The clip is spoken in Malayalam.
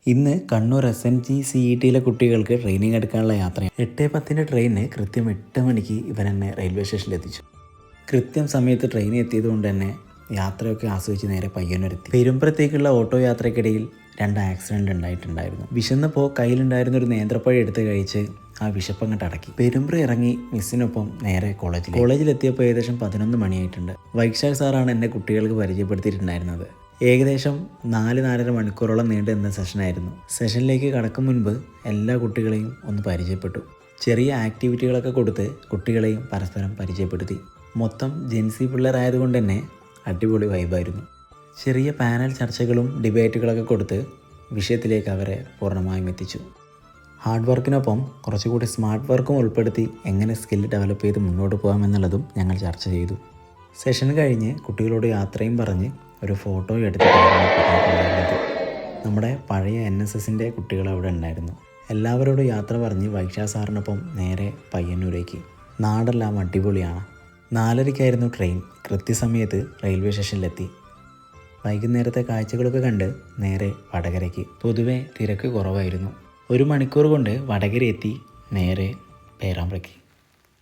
ഇന്ന് കണ്ണൂർ SMG CETയിലെ കുട്ടികൾക്ക് ട്രെയിനിങ് എടുക്കാനുള്ള യാത്രയാണ്. 8:10 ട്രെയിനിന് കൃത്യം 8 മണിക്ക് ഇവൻ എന്നെ റെയിൽവേ സ്റ്റേഷനിൽ എത്തിച്ചു. കൃത്യം സമയത്ത് ട്രെയിൻ എത്തിയത് കൊണ്ട് തന്നെ യാത്രയൊക്കെ ആസ്വദിച്ച് നേരെ പയ്യന്നൂരെത്തി. പെരുമ്പുറത്തേക്കുള്ള ഓട്ടോ യാത്രയ്ക്കിടയിൽ 2 ആക്സിഡൻറ്റ് ഉണ്ടായിട്ടുണ്ടായിരുന്നു. വിശന്നപ്പോൾ കയ്യിലുണ്ടായിരുന്ന ഒരു നേന്ത്രപ്പഴം എടുത്ത് കഴിച്ച് ആ വിശപ്പങ്ങോട്ട് അടക്കി. പെരുമ്പുറ ഇറങ്ങി മിസ്സിനൊപ്പം നേരെ കോളേജിലെത്തിയപ്പോൾ ഏകദേശം 11 മണിയായിട്ടുണ്ട്. വൈശാഖ് സാറാണ് എന്നെ കുട്ടികൾക്ക് പരിചയപ്പെടുത്തിയിട്ടുണ്ടായിരുന്നത്. ഏകദേശം 4-4.5 മണിക്കൂറോളം നീണ്ടു നിന്ന സെഷനായിരുന്നു. സെഷനിലേക്ക് കടക്കും മുൻപ് എല്ലാ കുട്ടികളെയും ഒന്ന് പരിചയപ്പെട്ടു. ചെറിയ ആക്ടിവിറ്റികളൊക്കെ കൊടുത്ത് കുട്ടികളെയും പരസ്പരം പരിചയപ്പെടുത്തി. മൊത്തം ജെൻസി പിള്ളേരായതുകൊണ്ട് തന്നെ അടിപൊളി വൈബായിരുന്നു. ചെറിയ പാനൽ ചർച്ചകളും ഡിബേറ്റുകളൊക്കെ കൊടുത്ത് വിഷയത്തിലേക്ക് അവരെ പൂർണ്ണമായും എത്തിച്ചു. ഹാർഡ് വർക്കിനൊപ്പം കുറച്ചുകൂടി സ്മാർട്ട് വർക്കും ഉൾപ്പെടുത്തി എങ്ങനെ സ്കില്ല് ഡെവലപ്പ് ചെയ്ത് മുന്നോട്ട് പോകാമെന്നുള്ളതും ഞങ്ങൾ ചർച്ച ചെയ്തു. സെഷൻ കഴിഞ്ഞ് കുട്ടികളോട് യാത്രയും പറഞ്ഞ് ഒരു ഫോട്ടോ എടുത്തിട്ടുണ്ടായിരുന്നു. നമ്മുടെ പഴയ NSSൻ്റെ കുട്ടികൾ അവിടെ ഉണ്ടായിരുന്നു. എല്ലാവരോടും യാത്ര പറഞ്ഞ് വൈശാഖ് സാറിനൊപ്പം നേരെ പയ്യന്നൂരേക്ക്. നാടെല്ലാം അടിപൊളിയാണ്. 4:30 ട്രെയിൻ. കൃത്യസമയത്ത് റെയിൽവേ സ്റ്റേഷനിലെത്തി. വൈകുന്നേരത്തെ കാഴ്ചകളൊക്കെ കണ്ട് നേരെ വടകരയ്ക്ക്. പൊതുവെ തിരക്ക് കുറവായിരുന്നു. 1 മണിക്കൂർ കൊണ്ട് വടകര എത്തി നേരെ പേരാമ്പ്രയ്ക്ക്.